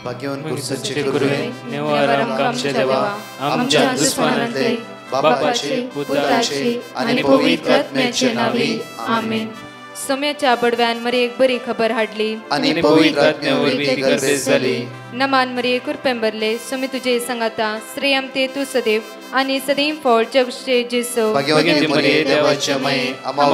भाग्यवान कुर्साचे कुरुवे निवार आमच्या देवा आमच्या दुश्मनांतले बापाचे पुत्राचे आणि पवित्र आत्म्याचे नावे आमेन. सोम्याच्या बडव्यान मरी एक बरी खबर हाडली आणि पवित्र आत्म्यावर ती गर्भेस झाली. नमान मरी कुरपेंबरले सोमी तुझे संगाता श्रेयम ते तू सदैव आणि सदैव फळ जगचे जेसो. भाग्यवती मरिये देवाच्या माये आम्हा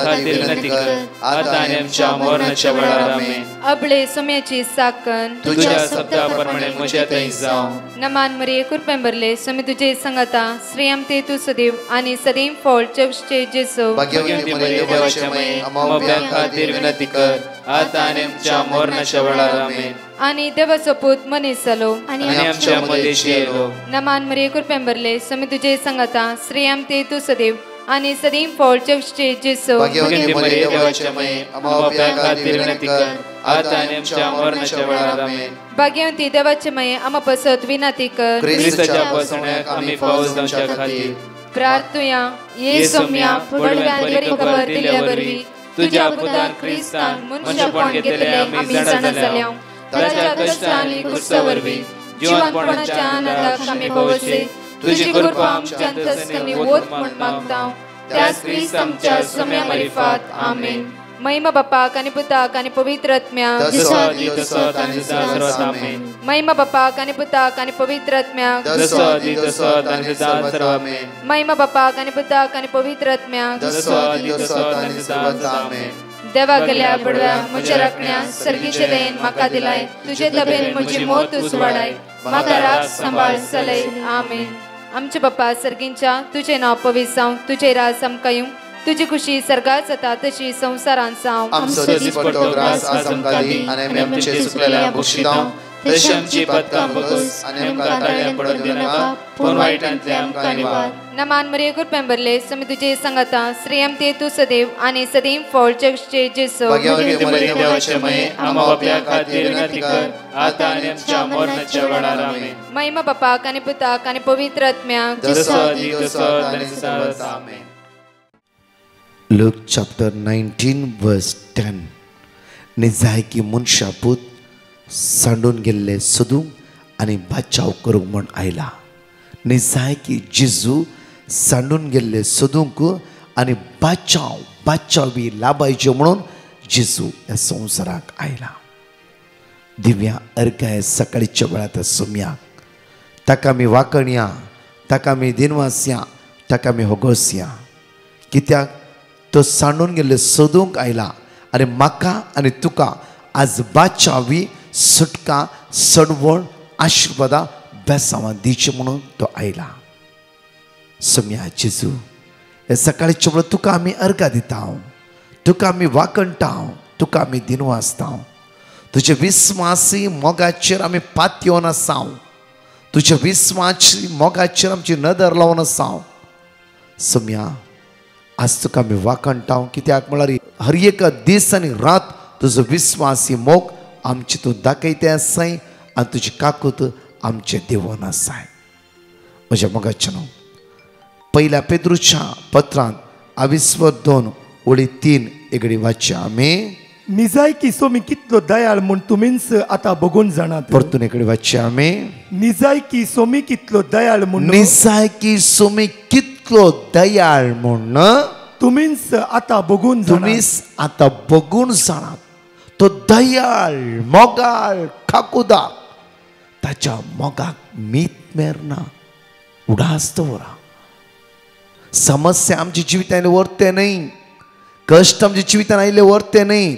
खातीर विनंती कर आता आणि आमच्या मरणाच्या वेळार आमेन. अबळे सोम्याची साकन तुझ्या शब्दाप्रमाणे म्हज्या थंय जावं. नमान मरी कुरपेंबरले सोमी तुझे संगाता श्रेयम ते तू सदैव आणि सदैव फळ जगचे जेसो. भाग्यवती मरिये देवाच्या माये आम्हा खातीर विनंती कर आता आणि आमच्या मरणाच्या वेळार आमेन. आणि देवाचो पूत मनीस जालो आणि आमच्या मदेशी येलो. नमान मरी कुरपेंबरले सोमी तुझे संगाता श्रेयम ते तू सदैव आणि सदैव फळ जगचे जेसो. भाग्यवती मरिये देवाच्या माये आम्हा खातीर विनंती कर आता आणि आमच्या मरणाच्या वेळार आमेन. भाग्यवती देवाचे माये आम्हा पसत विनंती कर ख्रिस्ताच्या पासण्याक आम्ही पावस जावच्या खातीर प्रार्थुया. ये सोम्या बडव्यान बरी खबर दिल्या वरवी तुझ्या पुतान ख्रिस्तान मनुष्यपण घेतले आम्ही जाणा जाल्या. ताच्या कष्टांनी कुर्सावरवी जीवनपणाच्या आनंदाक आम्ही पावसे. तुझी कृपा आमच्या अंतस्करणी वोत म्हण मागता त्याच ख्रिस्त आमच्या सोम्या मरिफात आमेन. महिमा बापाक आणि पुताक आणि पवित्र आत्म्याक महिमा बापाक आणि पुताक आणि पवित्र आत्म्याक महिमा बापाक आणि पुताक आणि पवित्र आत्म्याक देवा गेल्या बडव्या म्हज्या राखण्या सर्गीचे देन म्हाका दिलाय. तुझे तबेन म्हजी मोत तूं वाडाय म्हाका राख सांबाळ चलय आमेन. आमचे बाप्पा सर्गींच्या तुझे नाव पवित्र जावं तुझे राज आमकां येवं तुझी खुशी सर्गात जाता तशी संसारांत जावं. आमचो दिसपट्टो ग्रास आज आमकां दी आनी आमी आमचे सुकलेल्या बक्षितांव तशी आमची पातकां बगस आनी आमकां ताळ्यां पडत दिनाका पूण वायटांतले आमकां निवार. नमान मरिये कुरपेंबरले सोमी तुझे संगाता श्रेयम ते तू सदैव आणि सदैव फळ जगचे जेसो. भाग्यवती मरिये देवाचे माये आम्हा बापया खातीर विनंती कर आता आनी आमच्या मरणाच्या वेळार आमेन. महिमा बापाक आणि पुताक आणि पवित्र आत्म्याक आमेन. Luke chapter 19 verse 10. निजाय की मनशापूत सांडून गेल्ले सोदूंक आनी बाचाव करूंक म्हण आयला. निजाय की जेजू सांडून गेल्ले सोदूंक आनी बाचावी लाभायचे म्हणून जेजू ह्या संवसाराक आयला. दिव्या अर्घाय सकाळीच्या वेळार सोम्याक ताका आमी वाकणया ताका आमी दिनवासया ताका आमी होगोसया. कित्याक तो सांडून गेल्ले सोदूंक आयला आनी म्हाका आनी तुका आज बाचावी सुटका सडवण आशिर्वादा बेसांवां दिवचे म्हणून तो आयला. सोम्या जेजू हे सकाळीच्या वेळार तुका आमी अर्घा दिता तुका आमी वाकणटा तुका आमी दिनवासता. तुजे विस्वासी मोगाचेर आमी पात येवन आसा. तुज्या विस्वासी मोगाचेर आमची नदर लावन आसा. सोम्या आज तुका आमी वाकणटा कित्याक म्हळ्यार हर एक दीस आनी रात तुजो विस्वासी मोग आमचे तूं दाखयते आसाय आनी तुजी काकूत आमचे देवोन आसाय. म्हज्या मोगाचें पहिल्या पेद्रूच्या पत्रांत 22:2-3 एगडी वाचया आमी. निजाय की सोमी कितलो दयाळ म्हूण तुमीच आतां बघून जाणात. परतून एगडी वाचया आमी. निजाय की सोमी कितलो दयाळ म्हूण निजाय की सोमी कितलो दयाळ म्हूण तुमीच आतां बघून जाणात. तो दयाळ मोगाळ खाकुदार ताच्या मोगाक मीत मेरना उडास दवरा. समस्या आमच्या जिवितान व्हरते न्ही कश्ट आमच्या जिवितान आयले व्हरते न्ही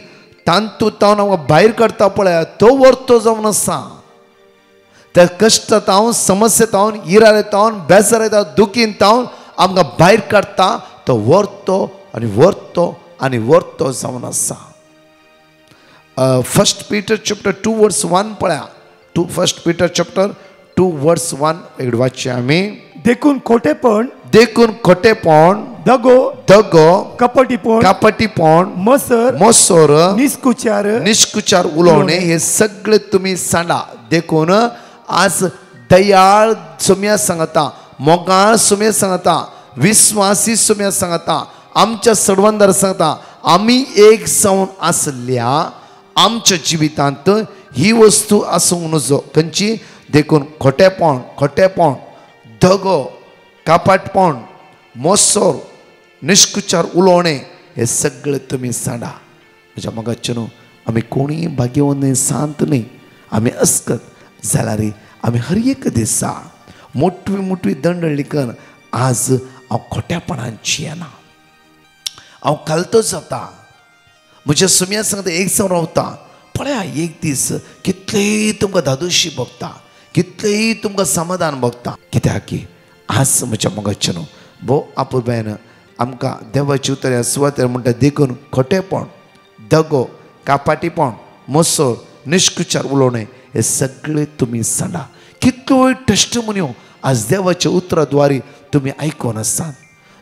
तांतून आमकां भायर काडटा पळय तो व्हरतो जावन आसा. त्या कश्टांत समस्येंत इरायेंत बेजार येता दुखींत आमकां भायर काडटा तो व्हरतो आनी व्हरतो आनी व्हरतो जावन आसा. 1 Peter chapter 2 verse 1 पळया. 1 Peter chapter 2 verse 1 एकडे वाचया आमी. देखून खोटेपण दगो कपटीपण मसर निष्कुचार उलोवणे हे सगळे तुम्ही सांडा. देखून आज दयाळ सोम्या सांगता मोगाळ सोम्या सांगता विश्वासी सोम्या सांगता आमच्या सडवंदार सांगता आमी एक जावन आसल्या आमच्या जिवितांत ही वस्तू आसूंक नजो खंयची देखून खोटेपण दगो कापाटपण मोसोर निश्कुचार उलोवणे हे सगळे तुमी सांडा. म्हज्या मोगाचेनो आमी कोणीय भाग्यवन न्ही सांत न्ही आमी अस्कत जाल्यार आमी हर एक दिसा मोठवी दंडळी कर आज हांव खोट्यापणान जियेना हांव कालतो जाता म्हज्या सुम्या सांगता एक जावन रावता पळया एक दीस कितलेय तुमकां धादोशी भोगता कितलेय तुमकां समाधान भोगता कित्याक की आज म्हज्या मोगाचेनो भोव आपुरबायन आमकां देवाची उतर ह्या सुवातेर म्हणटा देखून खोटेपण दगो कापाटीपण मोसोर निश्कुचार उलोवणे हे सगळे तुमी सांडा. कितल्योय टेस्टमोन्यो आज देवाच्या उतराद्वारे तुमी आयकोन आसात.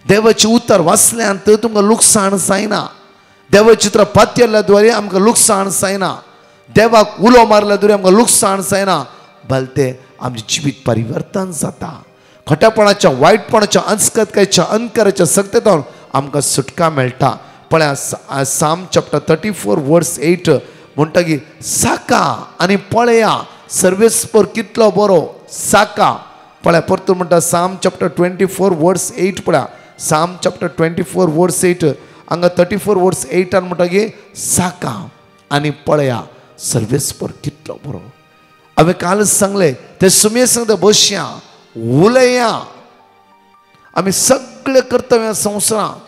देवाचें उतर वाचल्यान तुमकां लुकसाण जायना. देवाचें उतर पातयल्ल्या आमकां लुकसाण जायना. देवाक उलो मारल्या द्वारे आमकां लुकसाण जायना. भलतें आमचें जिवीत परिवर्तन जाता. खोटेपणाच्या वायटपणाच्या अंचकतकायेच्या अंधकाराच्या सत्तेंतल्यान आमकां सुटका मेळटा. पळया साम चॅप्टर 34 वर्स 8 म्हणटा की साका आनी पळया सर्वेस्पर कितलो बरो साका. पळया परतून म्हणटा साम चॅप्टर 24 वर्स 8 पळया साम चॅप्टर 24 वर्स 8 हांगा 34 वर्स 8 म्हणटा की साका आनी पळया सर्वेस्पर कितलो बरो. हांवें कालच सांगलें ते सुमे सांगता बसया उलया आमी सगळे कर्तव्य संवसारांत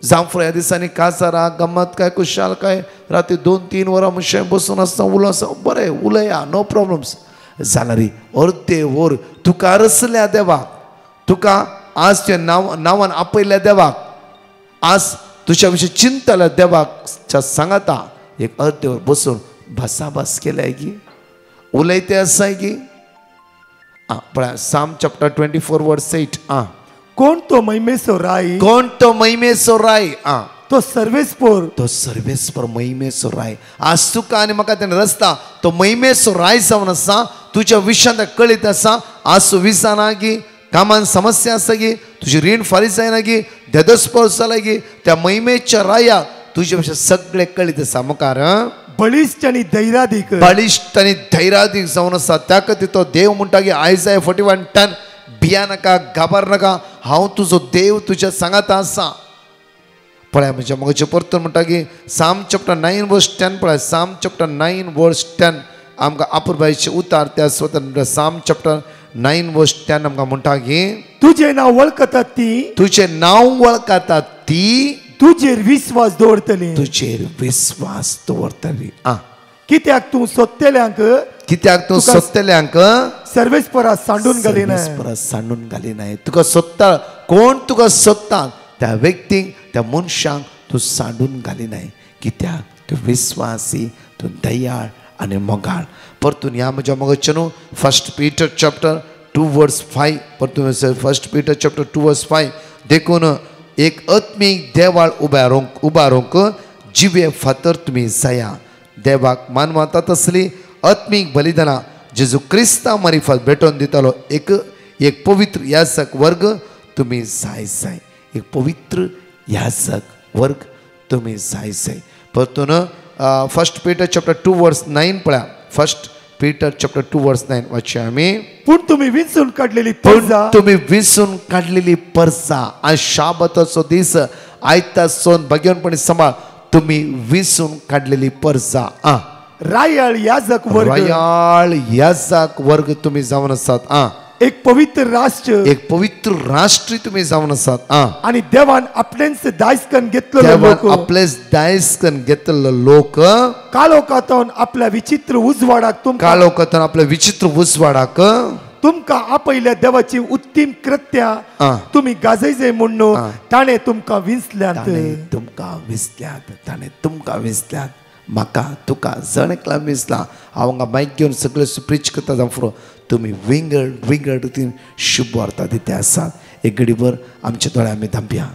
जावं ह्या दिसांनी कासारा गम्मत काय कुशाल काय राती 2-3 वरां मातशें बसून आसता उलो आसा बरें उलया नो प्रॉब्लम्स जाल्यार अर्दे वर तुका रचल्या देवाक तुका आज तुज्या नांवान आपयल्या देवाक आज तुज्या विशीं चिंतल्या देवाक सांगता एक अर्दे वर बसून भासाभास केल्याय की उलयते आसाय की पळया साम चॅप्टर 24 वर्स 8 कोण तो महिमेचो राय तो सर्वेस्पर महिमेचो राय. आज तुका आनी म्हाका तेणें रस्ता तो महिमेचो राय जावन आसा. तुज्या विशयांत कळीत आसा आज विसाना की कामान समस्या आसा की तुजी रीण फारीक जायना की देदस्पर जाला की त्या महिमेच्या रायाक तुजे विशय सगळे कळीत आसा. मुखार बळिश्ट आनी धैर्यादीक जावन आसा. त्या खातीर तो देव म्हणटा की आयजाय 41:10 भिया नाका घाबर नाका हांव तुजो देव तुज्या सांगाता आसा. पळया म्हज्या मोगाचें परतून म्हणटा की साम चॅप्टर 9 वर्स 10 पळय साम चॅप्टर 9 वर्स 10 आमकां आपुरबायेचे उतार त्या स्वतंत्र साम चॅप्टर 9 वर्स 10 आमकां म्हणटा की तुजें नांव वळखतात ती तुजेर विश्वास दवरतली. कित्याक तूं सोदतल्यांक सर्वेस्परा सांडून घालिनाय. तुका सोदता कोण तुका सोदता त्या व्यक्तीक त्या मनशाक तूं सांडून घालिनाय. कित्याक तूं विश्वासी तूं दयाळ आनी मोगाळ. परतून ह्या म्हज्या मोगाचें न्हू 1 Peter चॅप्टर 2 वर्स 5 परतून 1 Peter चॅप्टर 2 वर्स 5 देखून एक आत्मीक देवाळ उबारूंक जिवे फातर तुमी जाया. देवाक मानवता तसली आत्मीक बलिदानां जेजू क्रिस्ता मार्फत भेटोवन दितालो एक पवित्र याजक वर्ग तुमी जाय. एक पवित्र याजक वर्ग तुमी जाय. परतून 1 Peter चॅप्टर 2 वर्स 9 पळया 1 Peter चॅप्टर 2 वर्स 9 वाचया आमी. पूण तुमी विंचून काडलेली परसा आज शाबताचो दीस आयता सोन भगवनपणी सांबाळ तुमी विंचून काडलेली परसा रायाळ याजक वर्ग तुमी जावन आसात. एक पवित्र राष्ट्र तुमी जावन आसात. आनी देवान आपलेच दायज करून घेतलेलो लोक कालोकातान आपल्या विचित्र उजवाडाक तुमकां आपयल्या देवाची उत्तम कृत्यां तुमी गाजयजे म्हणून ताणें तुमकां विंचल्यात. म्हाका तुका जण एकला विंचला हांव हांगा मायक घेवन सगळे प्रीच करता जावं फुरो तुमी विंगड रितीन शुभ वार्ता दिते आसात. एक घडीभर आमचे दोळे आमी धांपया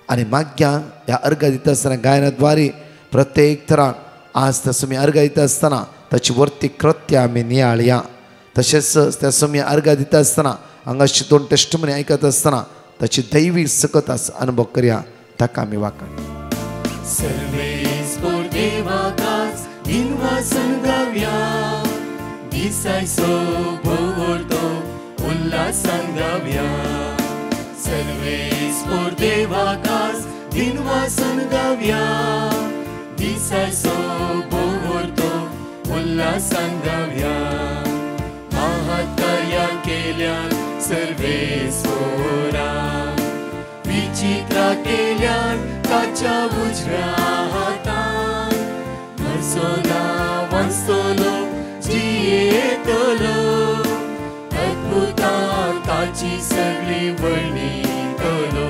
आनी माग्या ह्या अर्घ दिता आसतना गायनाद्वारे प्रत्येक तरान आज त्या सुमी अर्घ दिता आसतना ताची वर्ती कृत्य आमी नियाळया. तशेंच त्या सुमी अर्घ दिता आसतना हांगाची 2 टेस्टमनी आयकत आसतना ताची दैवी सकत अनुभव करया. ताका आमी वाकण दिन वासून गावया दिसायचो भोवतो उल्हासान गावया सर्वेस पोर देवाकास दिन वासून गावया दिसायचो भोवतो उल्हासान गावया महाकार्या केल्यान सर्वेस्वरा विचित्रा केल्यान ताच्या उजव्या हातान म्हजो वाचतलो जियेतलो अद्भुतां ताची सगळी वर्णितलो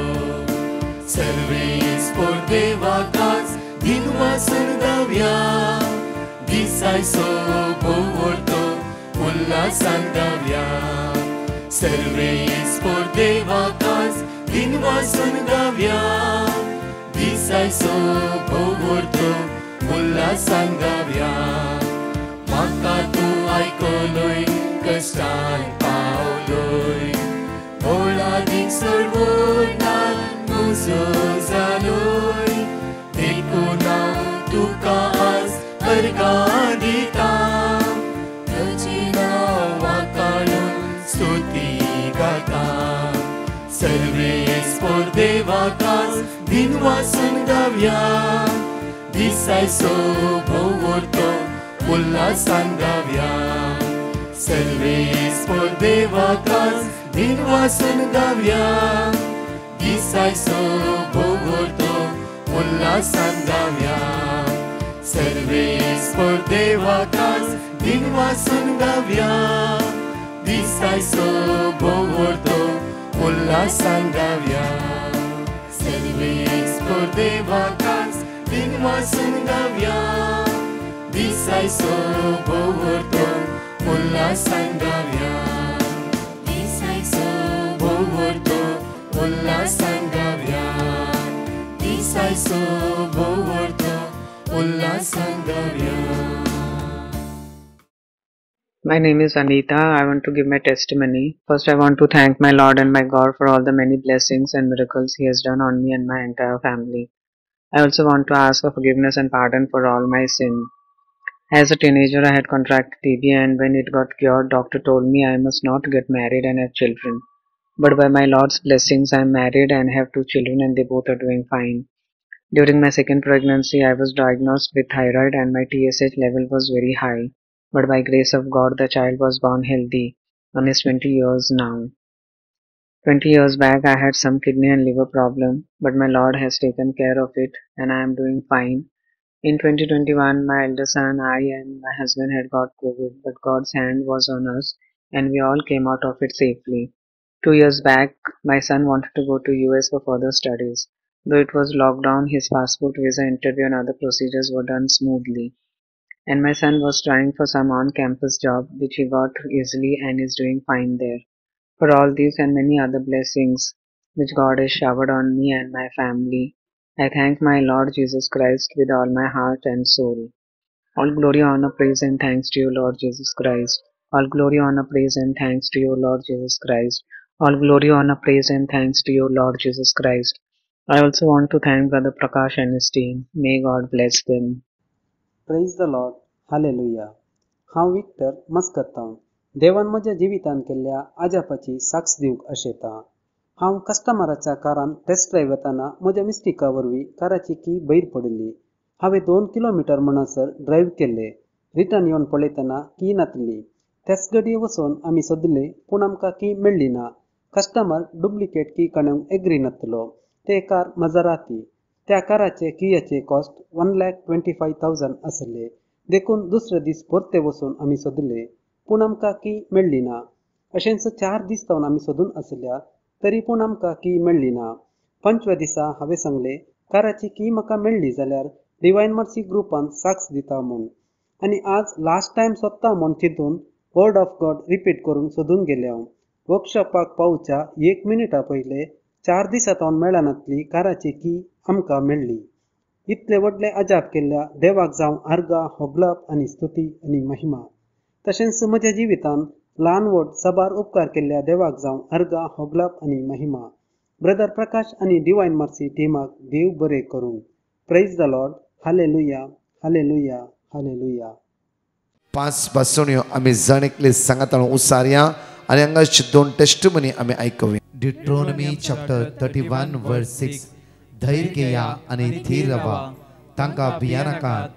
सर्वेस्पोर देवाकास दिन वासून गावया दिसायचो भोवतो उल्हासान गावया सर्वेस्पोर देवाकास दिन वासून गावया दिसायचो भोवतो उल्हासान गावया म्हाका तूं आयकलोय कश्टान पावलोय व्हडा दिन सोडवोनान म्हजो जालोय देखून हांव तुका आज अर्गां दिता तुजें नांव वाखाणून स्तुती गाता सर्वेस्पोर देवाकास दिन वासून गावया दिसायचो भोवतो उल्हासान गावया सर्वेस्पोर देवाकास दिन वासून गावया दिसायचो भोवतो उल्हासान गावया सर्वेस्पोर देवाकास दिन वासून गावया दिसायचो भोवतो उल्हासान गावया सर्वेस्पोर देवाकास दिन वासून गावया दिसायचो भोवतो उल्हासान गावया दिसायचो भोवतो उल्हासान गावया दिसायचो भोवतो उल्हासान गावया. My name is Anita. I want to give my testimony. First, I want to thank my Lord and my God for all the many blessings and miracles He has done on me and my entire family. I also want to ask for forgiveness and pardon for all my sin. As a teenager, I had contracted TB, and when it got cured, doctor told me I must not get married and have children. But by my Lord's blessings, I am married and have 2 children, and they both are doing fine. During my second pregnancy, I was diagnosed with thyroid and my TSH level was very high. But by grace of God, the child was born healthy and is 20 years now. 20 years back, I had some kidney and liver problem, but my Lord has taken care of it and I am doing fine. In 2021, my elder son, I and my husband had got COVID, but God's hand was on us and we all came out of it safely. 2 years back, my son wanted to go to US for further studies. Though it was lockdown, his passport, visa, interview and other procedures were done smoothly. And my son was trying for some on-campus job, which he got easily and is doing fine there. For all these and many other blessings which God has showered on me and my family, I thank my Lord Jesus Christ with all my heart and soul. All glory, honor, praise and thanks to you, Lord Jesus Christ. All glory, honor, praise and thanks to you, Lord Jesus Christ. All glory, honor, praise and thanks to you, Lord Jesus Christ. I also want to thank Brother Prakash and his team. May God bless them. Praise the Lord, hallelujah. हांव Victor मस्कत्तांव. देवान म्हज्या जिवितान केल्ल्या आजापाची साक्ष दिवंक आशेता. हांव कस्टमराच्या कारान taste drive वताना म्हज्या मिस्टेका वरवीं काराची की भायर पडिल्ली. हांवें 2 किलोमीटर म्हणसर ड्रायव्ह केल्ले. रिटर्न येवन पळयतना की नातली. त्याच घडये वचून आमी सोदले, पूण आमकां की मेळ्ळी ना. कस्टमर डुप्लिकेट की काडूंक एग्री नातलो. ते कार मजाराती. त्या काराचे कियाचे कॉस्ट 1,25,000 आसले. देखून दुसरे दीस परते वचून आमी सोदले, पूण आमकां की मेळ्ळी ना. अशेंच 4 दीस जावन आमी सोदून आसल्या, तरी पूण आमकां की मेळ्ळी ना. 5व्या दिसा हांवें सांगलें, काराची की म्हाका मेळ्ळी जाल्यार डिवायन मर्सी ग्रुपान साक्ष दिता म्हूण. आनी आज लास्ट टायम सोदता म्हूण चिंतून वर्ड ऑफ गॉड रिपीट करून सोदून गेले हांव. वर्कशॉपाक पावच्या 1 मिनिटा पयले 4 दिसांत मेळ्ळा नातली काराची की आमकां मेळ्ळी. इतले व्हडले अजाप केल्ल्या देवाक जावं आर्गां, होगलाप आनी स्तुती आनी महिमा. तशेंच म्हज्या जिवितान ल्हान व्हड सबार उपकार केल्ल्या देवाक जावं आर्गां, होगलाप आनी महिमा. ब्रदर प्रकाश आनी डिवायन मर्सी टिमाक देव बरें करूं. Praise the Lord, hallelujah, hallelujah, hallelujah. 5 पासून आम्ही जण एकले सांगत उसारया आणि हांगाची 2 टेस्टिमनी आम्ही ऐकूया. Deuteronomy chapter 31 verse 6. धैर्य घेया आणि थीर रावा, तांका भिया नाकात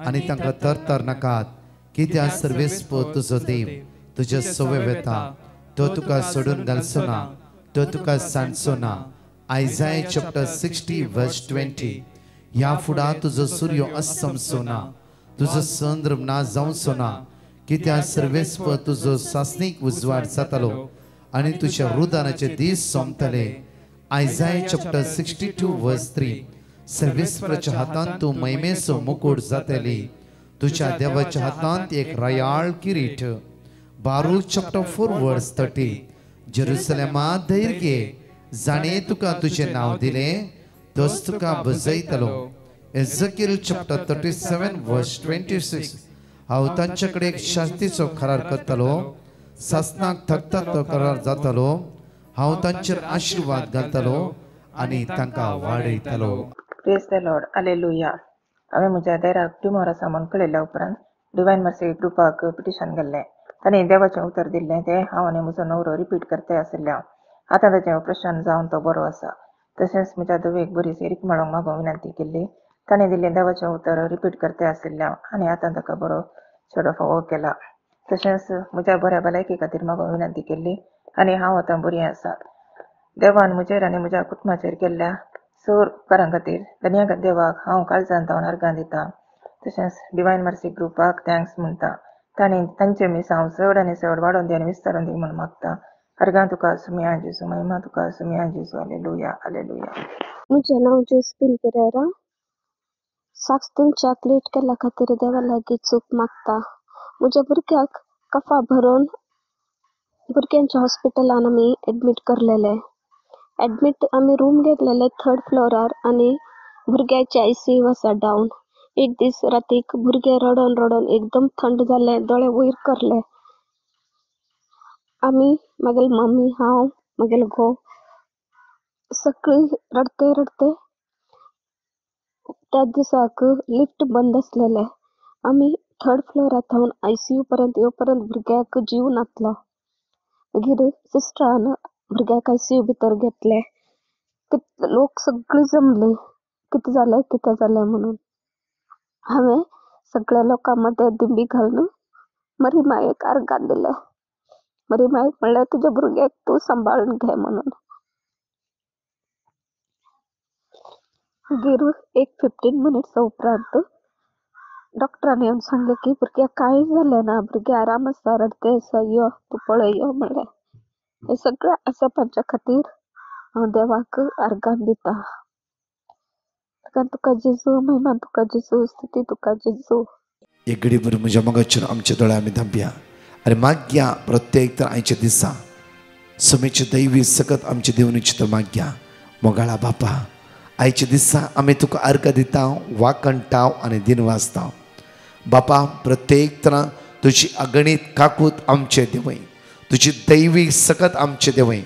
आणि तांका तरतर नाकात, कित्याक सर्वेस्प तुजो देव तुजे सवे वेता, तो तुका सोडून घालचो ना, तो तुका सांडचो ना. Isaiah chapter 60 verse 20. ह्या फुडा तुजो सूर्य अस्तमचो ना, तुजो चंद्र ना जावचो ना, कित्याक सर्वेस्प तुजो सासनीक उजवाड जातलो आणि तुझ्या रुदानाचे दीस सोंपतले. Isaiah chapter 62 verse 3. सर्वेस्पराच्या हातांत तू महिमेचो मुकुट जातली, तुझ्या देवाच्या हातांत एक रयाळ किरीट. Baruch chapter 4 verse 30. जेरुसलेमा धैर्य घे, जाणे तुका तुझे नाव दिले, तोच तुका बजयतलो. Ezekiel chapter 37 verse 26. हांव तांच्याकडे एक शास्तीचो करार करतलो, सासनाक थकता तो करार जातलो, हांव तांचेर आशीर्वाद घालतलो आणि तांकां वाडयतलो. Praise the Lord. हालेलुया. हांवें म्हज्या देराक ट्युमरा सामान कळयल्या उपरांत डिवायन मर्सी ग्रुपाक पिटिशन घाल्लें. तांणी देवाचें उतर दिल्लें तें हांव आनी म्हजो नवरो रिपीट करता आशिल्ल्या. आतां ताचें ऑपरेशन जावन तो बरो आसा. तशेंच म्हज्या धुवेक बरीशी रिकमळोंक मागून विनंती केल्ली. ताणें दिल्लें देवाचें उतर रिपीट करता आशिल्ल्या आनी आतां ताका बरो चेडो फावो केला. तशेंच म्हज्या बऱ्या भलायके खातीर मागून विनंती केल्ली आनी हांव आतां बरी आसा. देवान म्हजेर आनी म्हज्या कुटुंबाचेर केल्ल्या सर उपकारां खातीर धन्यवाद देवाक हांव काळजांत हांव अर्गां दितां. तशेंच डिवायन मर्सी ग्रुपाक थँक्स म्हणटा. तांणी तांचे मीस हांव चड आनी चड वाडोवन दी आनी विस्तारून दी म्हूण मागता. अर्गां तुका सुमिया जेजू, महिमा तुका सुमिया जेजू. Hallelujah, hallelujah. म्हजें नांव जोस्पिन पेरेरा. साक्स चॉकलेट केल्या खातीर देवा लागीं चूक मागता. म्हज्या भुरग्याक कफा भरून भुरग्यांच्या हॉस्पिटलान आमी एडमीट करलेले. आमी रूम घेतलेले 3rd फ्लोरार आनी भुरग्याचे ICU आसा डावन. एक दीस रातीक भुरगे रडोन रडोन एकदम थंड जाले, दोळे वयर करले. आमी मागेल मम्मी, हांव, मागेल घोव सगळीं रडते रडते. त्या दिसाक लिफ्ट बंद आसलेले. आमी 3rd फ्लोरार थावन ICU पर्यंत येवपर्यंत भुरग्याक जीव नासलो. मागीर सिस्टरान भुरग्याक ICU भितर घेतले. लोक सगळीं जमली कितें जालें म्हणून. हांवें सगळ्या लोकां मदें दिंडी घालून मरी मायेक अर्गां दिले. मरी मायेक म्हणलें तुज्या भुरग्याक तूं सांबाळून घे म्हणून. मागीर एक 15 मिनिट्स उपरांत डॉक्टरान येवन सांगलें की भुरग्याक कांय जालें ना, भुरगे आराम आसा, रडते आसा, यो तूं पळय यो म्हणलें. हे सगळ्या आसापांच्या खातीर हांव देवाक अर्गां दिता. तुका जेजू, महिमा तुका जेजू, स्तुती तुका जेजू. एक घडीभर म्हज्या मोगाचेर आमचे दोळे आमी धांपया आनी मागया प्रत्येक तर आयच्या दिसा समेचे दैवी सकत आमचे देवनीचे तर मागया. मोगाळा बापा, आयच्या दिसा आमी तुका अर्घ दिता, वाकणटाव आनी दिन वाजता. बापा, प्रत्येक तरां तुजी अगणीत काकूत आमचे देवय, तुजी दैवी सकत आमचे देवय.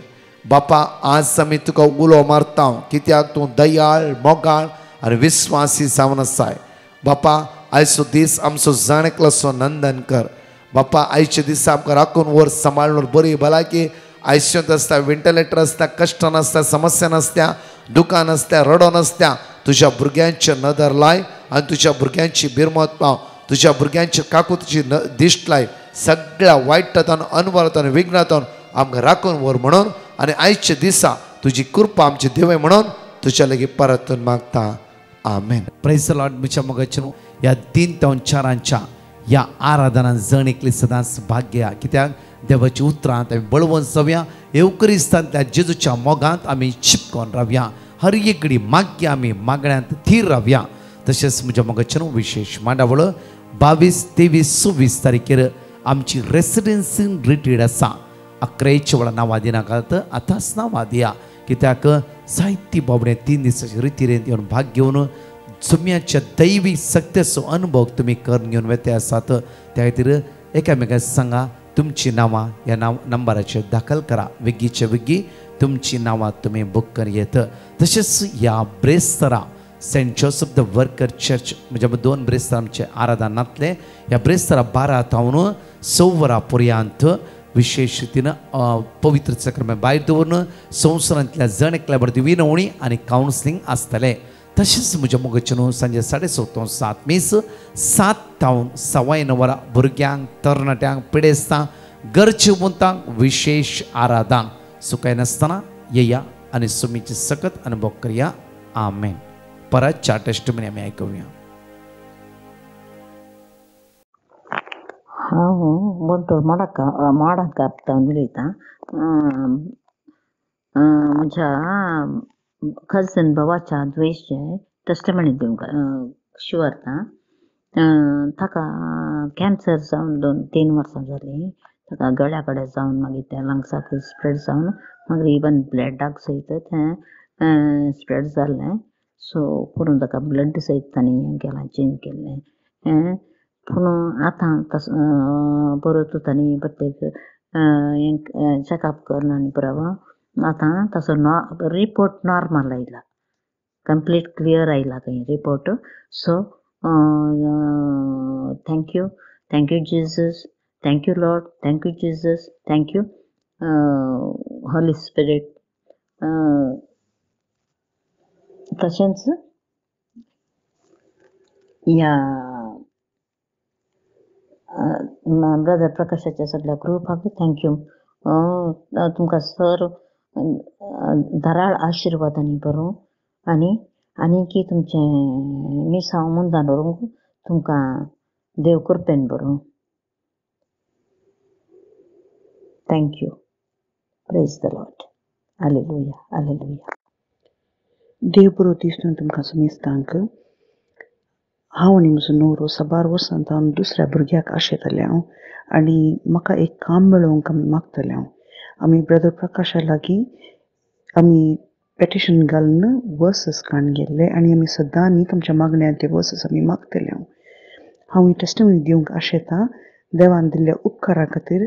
बापा, आज आमी तुका उलो मारता कित्याक तूं दयाळ, मोगाळ आनी विस्वासी जावन आसाय. बापा, आयचो दीस आमचो जाणेकलोसो नंदन कर. बापा, आयच्या दिसा आमकां राखून वर सांबाळून बरी भलायकी आयसीयूंत आसता, वेंटिलेटर आसता, कश्ट नासता, समस्या नासत्या, दुकान आसत्या, रडो नासत्या. तुज्या भुरग्यांचे नदर लाय आनी तुज्या भुरग्यांची बिरमत पाव. तुज्या भुरग्यांची काकूतीची दिश्ट लाय. सगळ्या वायटांतून, अनवरांतून, विघ्नांतून आमकां राखून वर म्हणून आनी आयच्या दिसा तुजी कृपा आमची देवय म्हणून तुज्या लागीं परतून मागता. आमेन. Praise the Lord. म्हज्या मोगाचेर ह्या 3 ते 4 ह्या आराधनांत जण एकली सदांच भाग्या. कित्याक देवाची उतरांत आमी बळवून जावया. येवकरिस्तांतल्या जेजूच्या मोगांत आमी चिपकोन रावया. हर एकडी मागया, आमी मागण्यांत थीर रावया. तशेंच म्हज्या मोगाचेर विशेष मांडावळ 22, 23, 24 तारखेर आमची रेसिडेन्सी रिट्रीट आसा. 11 वेळा नांवां दिनाकात आतांच नांवां दिया. कित्याक जायती बाबडे 3 दिसांचे रितीरेंत येवन भाग घेवन सुम्याच्या दैवी सत्याचो अनुभव तुमी करून घेवन वेते आसात. त्या खातीर एकामेकाक सांगा, तुमची नांवां ह्या नंबराचेर दाखल करा. वेगीच्या वेगी तुमची नांवां तुमी बूक कर येत. तशेंच ह्या ब्रेस्तरा Saint Joseph the worker church म्हणजे 2 ब्रेस्तार आमचे आराधनातले ह्या ब्रेस्तारा 12 तावन 6 वरां पर्यंत विशेष रितीनं पवित्र सक्रमेंट भायर दवरून संवसारांतल्या जण एकल्या बरोबर विनवणी आनी कावन्सिलींग आसतलें. तशेंच म्हज्या मोगचे न्हू सांजे 7:30 7 मीस 7 तावन 9:15 वरां भुरग्यांक तरणाट्यांक पिडेस्तांक घरचे मुतांक विशेष आराधना सुकाय नासतना येया आनी सुमीची सकत अनुभव करया. आमेन. परत 4 टेस्टमनी आमी आयकुया. हांव बंटूर माडाक कापतावन उलयतां. म्हज्या कजन भावाच्या द्वेशचे टेस्टमनी दिवंक शिवरता. ताका कॅन्सर जावन 2-3 वर्सां जालीं. ताका गळ्या कडेन जावन मागीर त्या लंग्साक स्प्रेड जावन मागीर इवन ब्लडाक सयत तें स्प्रेड जाल्लें. सो करून ताका ब्लड सयत तांणी हें केलां, चेंज केल्लें. पूण आतां परत तांणी प्रत्येक हें चॅकअप करून आनी पुरावा आतां ताचो रिपोर्ट नॉर्मल आयला, कंप्लीट क्लियर आयला खंय report. So thank you Jesus, thank you Lord, thank you Jesus, thank you Holy Spirit. तशेंच ह्या ब्रदर प्रकाशाच्या सगळ्या ग्रुपाक थँक्यू. तुमकां सर धाराळ आशिर्वादांनी बरो आनी की तुमचें मिसांव मुंदां दवरूंक तुमकां देव कृपेन बरो. Thank you. Praise the Lord. Hallelujah, hallelujah. देव बरो दीस न्हू तुमकां समेस्तांक. हांव आनी म्हजो न्हवरो 12 वर्सां जावन दुसऱ्या भुरग्याक आशेताले हांव आनी म्हाका एक काम मेळोवंक आमी मागताले हांव. आमी ब्रदर प्रकाशा लागीं आमी पेटिशन घालून वर्सस काडून गेल्ले आनी आमी सद्दां न्ही तुमच्या मागण्यांत ते वर्सस आमी मागतले हांव ही टेस्टमनी दिवंक आशेतां. देवान दिल्ल्या उपकारा खातीर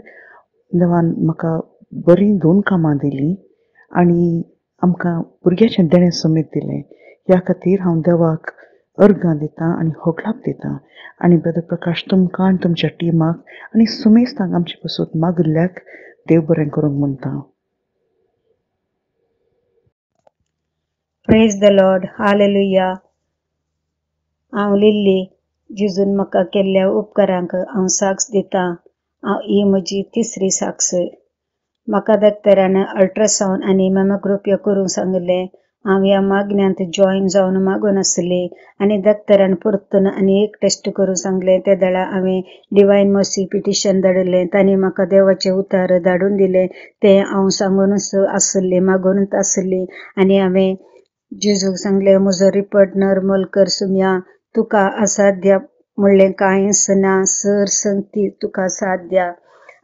देवान म्हाका बरीं 2 कामां दिलीं आनी आमकां भुरग्याचें देणें समेत दिलें. ह्या खातीर हांव देवाक अर्गां दितां आनी होगलाप दितां. आनी ब्रदर प्रकाश तुमकां आनी तुमच्या टिमाक आनी सुमेस्तांक आमचे पासून मागिल्ल्याक देव बरें करूंक म्हणटा. Praise the Lord. हालेलुया. हांव लिल्ली जेजून म्हाका केल्ल्या उपकारांक हांव साक्ष दितां. ही म्हजी 3री साक्ष. म्हाका दोतोरान अल्ट्रासावंड आनी मॅमोग्राफी करूंक सांगलें. हांव ह्या मागण्यांत जॉयन जावन मागून आसली आनी दोतोरान परतून आनी एक टेस्ट करूंक सांगलें. त्या वेळार हांवें डिवायन मर्सी पिटिशन धाडलें. तांणी म्हाका देवाचे उतार धाडून दिले. ते हांव सांगूनच आसली, मागूनच आसली. आनी हांवें जेजूक सांगलें म्हजो रिपोर्ट नॉर्मल कर सुम्या. तुका असाध्य म्हणलें कांयच ना. सर संगती तुका साध्या.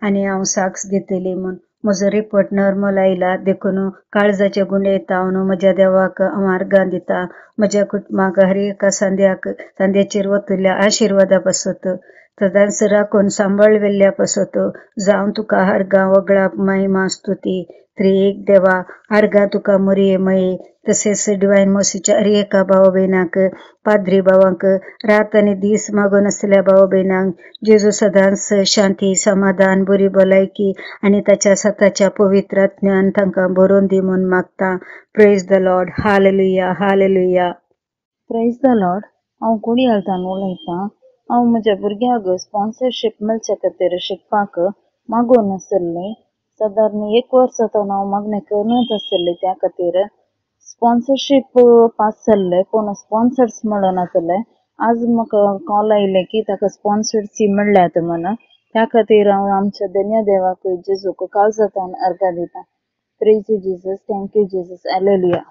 आनी हांव साक्ष दितली म्हूण. म्हजो रिपोर्ट नॉर्मल आयला देखून काळजाचे गुंडेत हांव म्हज्या देवाक हांव अर्गां दितां. म्हज्या कुटुंबाक हर एका सांद्याचेर वतल्या आशिर्वादा पासत सदांच राखून सांबाळवेल्ल्या पासत जावं तुका अर्गां वगळाप महिमा स्तुती. त्रिएक देवा अर्गां तुका मोरये मये. तसेच डिवायन मर्सीच्या हर एका भाव भयणाक, पाद्री भावांक, रात आनी दीस मागून आसल्या भाव भयणांक जेजू सदांच शांती, समाधान, बरी भलायकी आनी ताच्या स्वताच्या पवित्र आत्म्यान तांकां भरोवन दी म्हूण मागता. Praise the Lord. Hallelujah, hallelujah. Praise the Lord. हांव कुडियालतान उलयतां. हांव म्हज्या भुरग्याक स्पॉन्सरशीप मेळचे खातीर शिकपाक मागून आसलें. सादारण 1 वर्स जावन हांव मागणें करनच आसलें. त्या खातीर स्पॉन्सरशीप पास जाल्लें पूण स्पॉन्सर्स मेळनासले. आज म्हाका कॉल आयलें की ताका स्पॉन्सर्सी मेळ्ळ्यात म्हणून. त्या खातीर हांव आमच्या धन्य देवाक जेजूक काळजांतल्यान अर्गां दितां. Praise you Jesus, thank you Jesus, hallelujah.